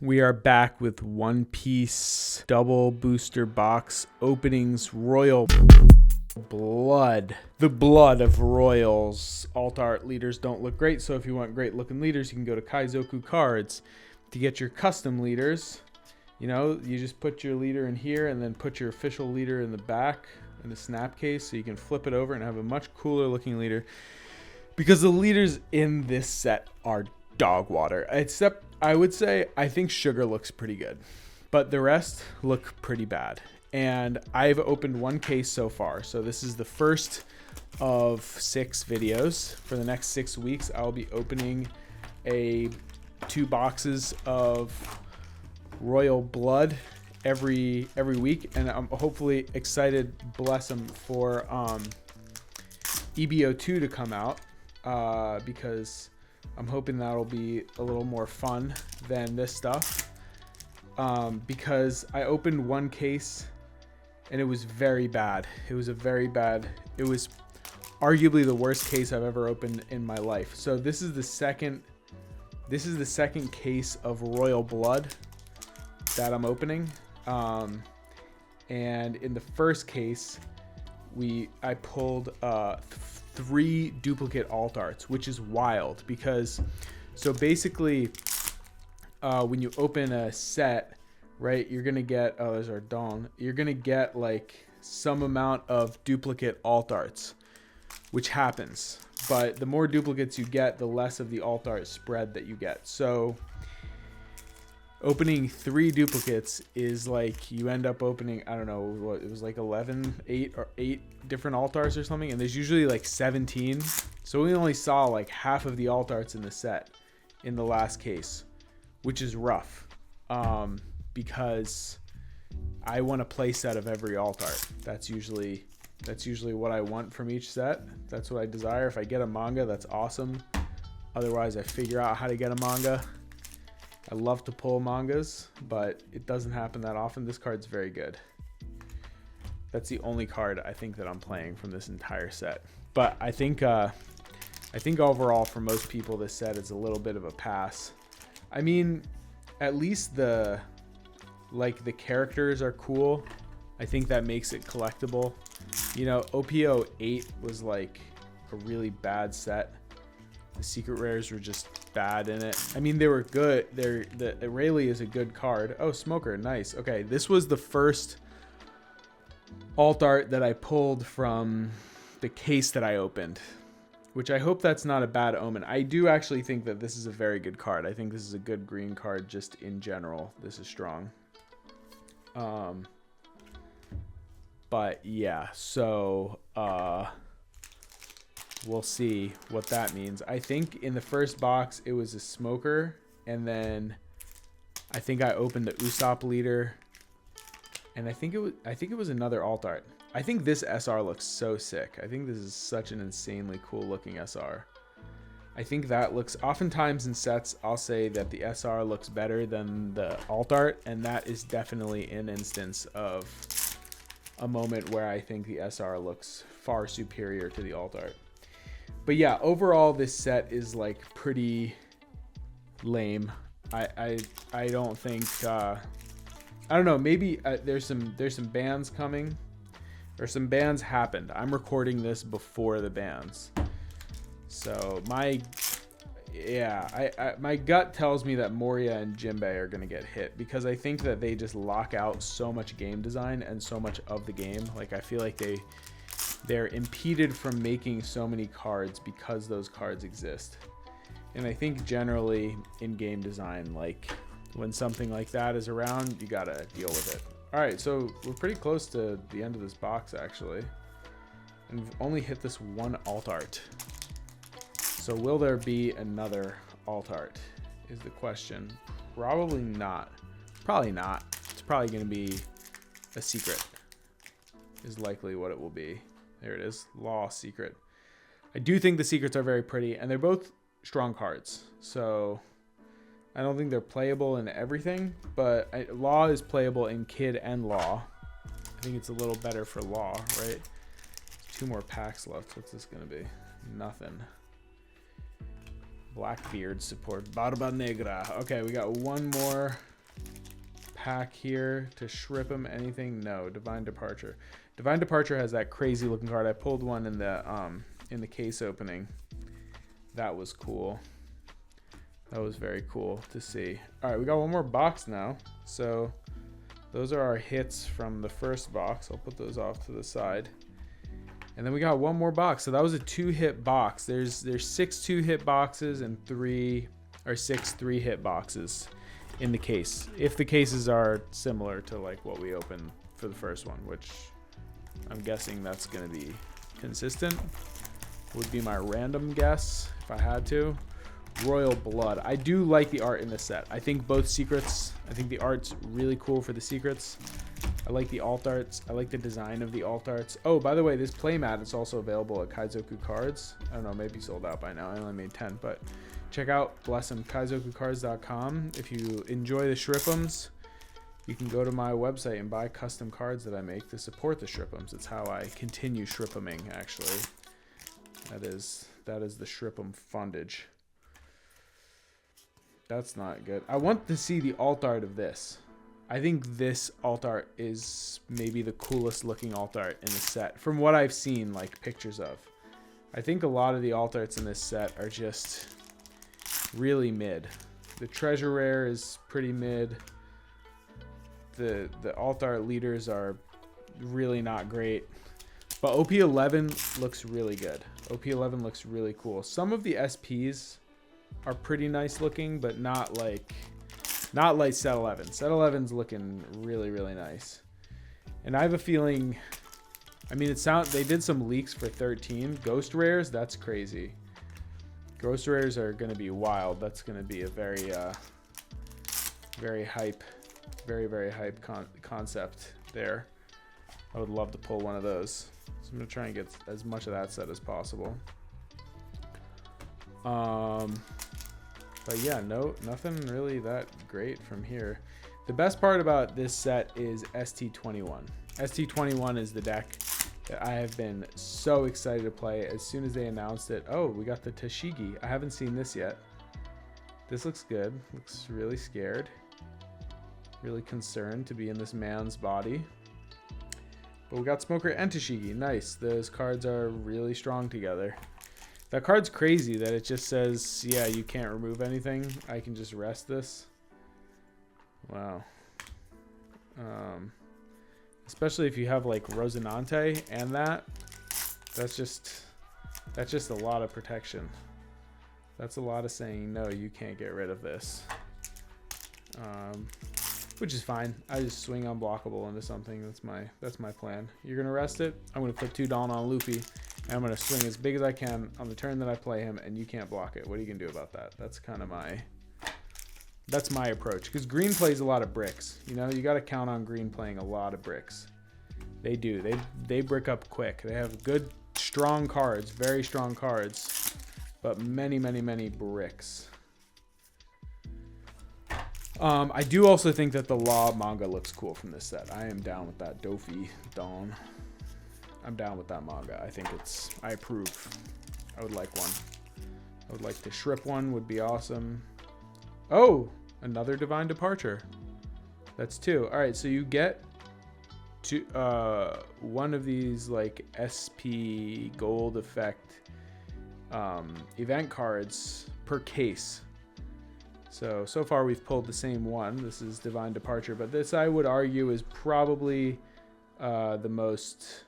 We are back with One Piece double booster box openings. Royal blood. The blood of royals. Alt art leaders don't look great, so if you want great looking leaders, you can go to Kaizoku Cards to get your custom leaders. You know, you just put your leader in here and then put your official leader in the back in the snap case, so you can flip it over and have a much cooler looking leader, because the leaders in this set are dog water. Except I would say I think Sugar looks pretty good, but the rest look pretty bad. And I've opened one case so far, so this is the first of 6 videos. For the next 6 weeks, I'll be opening 2 boxes of royal blood every week, and I'm hopefully excited, bless them, for EBO2 to come out, because I'm hoping that'll be a little more fun than this stuff, because I opened one case and it was very bad. It was arguably the worst case I've ever opened in my life. So this is the second case of royal blood that I'm opening. And in the first case, I pulled 3 duplicate alt arts, which is wild, because so basically when you open a set, right, you're gonna get, oh, there's our Dawn, you're gonna get like some amount of duplicate alt arts, which happens, but the more duplicates you get, the less of the alt art spread that you get. So opening 3 duplicates is like you end up opening, I don't know what it was, like 8 different alt arts or something, and there's usually like 17. So we only saw like half of the alt arts in the set in the last case, which is rough, because I want a play set of every alt art. That's usually what I want from each set. That's what I desire. If I get a manga, that's awesome. Otherwise, I figure out how to get a manga. I love to pull mangas, but it doesn't happen that often. This card's very good. That's the only card I think that I'm playing from this entire set. But I think overall for most people this set is a little bit of a pass. I mean, at least the characters are cool. I think that makes it collectible. You know, OP10 was like a really bad set. The secret rares were just bad in it. I mean, they were good. The Rayleigh is a good card. Oh, Smoker, nice. Okay, this was the first alt art that I pulled from the case that I opened, which I hope that's not a bad omen. I do actually think that this is a very good card. I think this is a good green card just in general. This is strong. But yeah, so we'll see what that means. I think in the first box it was a Smoker, and then I think I opened the Usopp leader, and I think it was another alt art. I think this SR looks so sick. I think this is such an insanely cool looking SR. I think that looks, oftentimes in sets I'll say that the SR looks better than the alt art, and that is definitely an instance of a moment where I think the SR looks far superior to the alt art. But yeah, overall this set is like pretty lame. I don't think I don't know, maybe there's some bans coming, or some bans happened. I'm recording this before the bans, so my gut tells me that Moria and Jinbei are going to get hit, because I think that they just lock out so much game design and so much of the game. Like, I feel like they're impeded from making so many cards because those cards exist. And I think generally in game design, like when something like that is around, you gotta deal with it. All right, so we're pretty close to the end of this box actually, and we've only hit this one alt art. So will there be another alt art is the question. Probably not. Probably not. It's probably going to be a secret is likely what it will be. There it is. Law secret. I do think the secrets are very pretty, and they're both strong cards. So I don't think they're playable in everything, but Law is playable in Kid and Law. I think it's a little better for Law, right? 2 more packs left. What's this going to be? Nothing. Blackbeard support. Barba Negra. Okay, we got one more pack here to shripm anything? No. Divine Departure. Divine Departure has that crazy looking card. I pulled one in the case opening. That was cool. That was very cool to see. All right, we got one more box now. So those are our hits from the first box. I'll put those off to the side. And then we got one more box. So that was a 2-hit box. There's 6 2-hit boxes and 6 3-hit boxes in the case. If the cases are similar to like what we opened for the first one, which I'm guessing that's going to be consistent, would be my random guess if I had to. Royal Blood. I do like the art in this set. I think both secrets, I think the art's really cool for the secrets. I like the alt arts. I like the design of the alt arts. Oh, by the way, this playmat is also available at Kaizoku Cards. I don't know, maybe sold out by now. I only made 10, but check out, bless them, kaizokucards.com. If you enjoy the shripms, you can go to my website and buy custom cards that I make to support the shripms. It's how I continue shripming, actually. That is the shripm fundage. That's not good. I want to see the alt art of this. I think this alt art is maybe the coolest looking alt art in the set from what I've seen like pictures of. I think a lot of the alt arts in this set are just really mid. The treasure rare is pretty mid. The alt art leaders are really not great. But OP11 looks really good. OP11 looks really cool. Some of the SPs are pretty nice looking, but not like set 11. Set 11's looking really, really nice. And I have a feeling, I mean, they did some leaks for 13. Ghost rares, that's crazy. Ghost rares are going to be wild. That's going to be a very hype, very hype concept there. I would love to pull one of those. So I'm going to try and get as much of that set as possible. But yeah, nothing really that great from here. The best part about this set is ST21. ST21 is the deck that I have been so excited to play. As soon as they announced it, oh, we got the Tashigi. I haven't seen this yet. This looks good. Looks really scared. Really concerned to be in this man's body. But we got Smoker and Tashigi. Nice. Those cards are really strong together. That card's crazy that it just says, yeah, you can't remove anything. I can just rest this. Wow. Especially if you have like Rosinante and that's just a lot of protection. That's a lot of saying, no, you can't get rid of this. Which is fine. I just swing unblockable into something. That's my plan. You're gonna rest it. I'm gonna put 2 Dawn on Luffy. And I'm going to swing as big as I can on the turn that I play him, and you can't block it. What are you going to do about that? That's kind of that's my approach. Because green plays a lot of bricks. You know, you got to count on green playing a lot of bricks. They do. They brick up quick. They have good, strong cards, very strong cards, but many bricks. I do also think that the Law manga looks cool from this set. I am down with that Dofi Dawn. I'm down with that manga. I think I approve. I would like one. I would like to shrip one, would be awesome. Oh, another Divine Departure. That's 2. All right, so you get one of these like SP gold effect event cards per case. So far we've pulled the same one. This is Divine Departure, but this I would argue is probably the most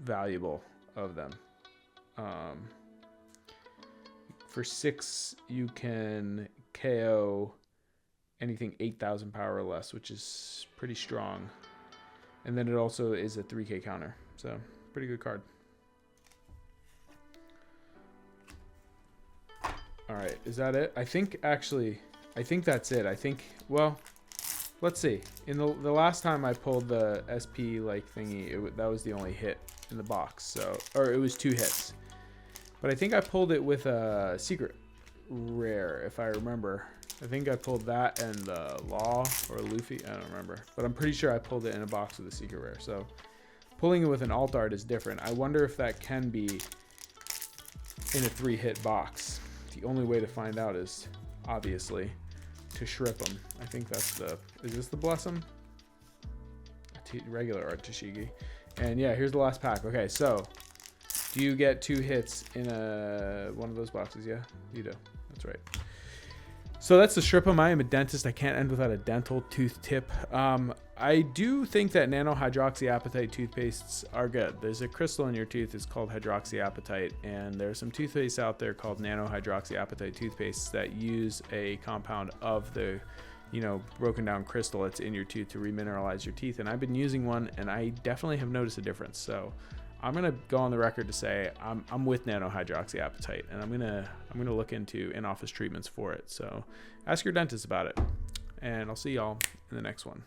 valuable of them. For 6, you can KO anything 8,000 power or less, which is pretty strong. And then it also is a 3k counter, so pretty good card. All right, is that it? I think that's it. Well, let's see. In the last time I pulled the SP like thingy, that was the only hit in the box. Or it was 2 hits. But I think I pulled it with a secret rare, if I remember. I think I pulled that and the Law or Luffy. I don't remember. But I'm pretty sure I pulled it in a box with a secret rare. So pulling it with an alt art is different. I wonder if that can be in a 3-hit box. The only way to find out is obviously to shripm. I think that's the, is this the blossom? Regular optcg. And yeah, here's the last pack. Okay, so do you get 2 hits in one of those boxes? Yeah, you do. That's right. So that's the shripm. I am a dentist. I can't end without a dental tooth tip. I do think that nanohydroxyapatite toothpastes are good. There's a crystal in your tooth. It's called hydroxyapatite, and there's some toothpastes out there called nanohydroxyapatite toothpastes that use a compound of the, you know, broken down crystal that's in your tooth to remineralize your teeth. And I've been using one, and I definitely have noticed a difference. So I'm gonna go on the record to say I'm with nanohydroxyapatite, and I'm gonna look into in-office treatments for it. So ask your dentist about it, and I'll see y'all in the next one.